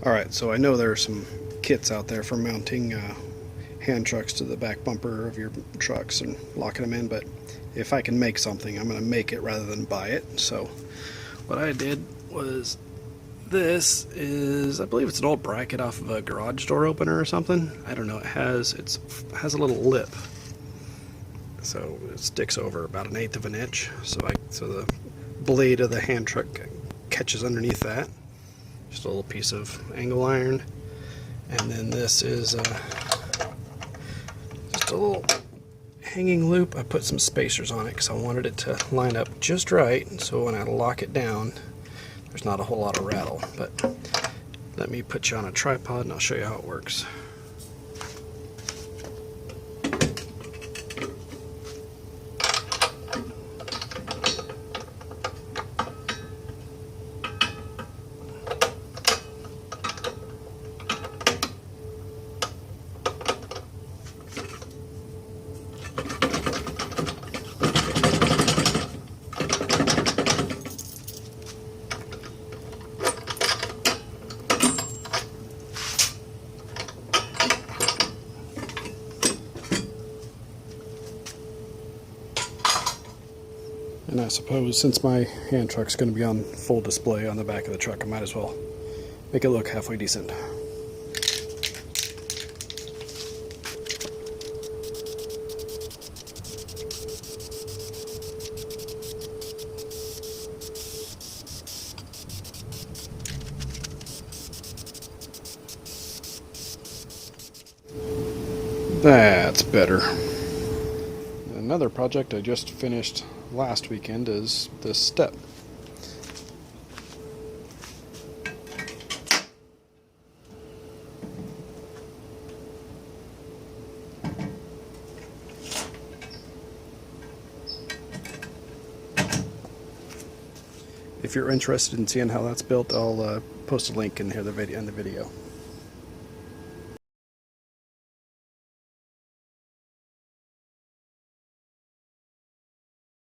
Alright, so I know there are some kits out there for mounting hand trucks to the back bumper of your trucks and locking them in, but if I can make something, I'm going to make it rather than buy it. So what I did was, this is, I believe it's an old bracket off of a garage door opener or something. I don't know, it has a little lip. So it sticks over about 1/8 of an inch. So the blade of the hand truck catches underneath that. Just a little piece of angle iron. And then this is just a little hanging loop. I put some spacers on it because I wanted it to line up just right, so when I lock it down there's not a whole lot of rattle. But let me put you on a tripod and I'll show you how it works. And I suppose since my hand truck's going to be on full display on the back of the truck, I might as well make it look halfway decent. That's better. Another project I just finished last weekend is this step. If you're interested in seeing how that's built, I'll post a link in here in the video.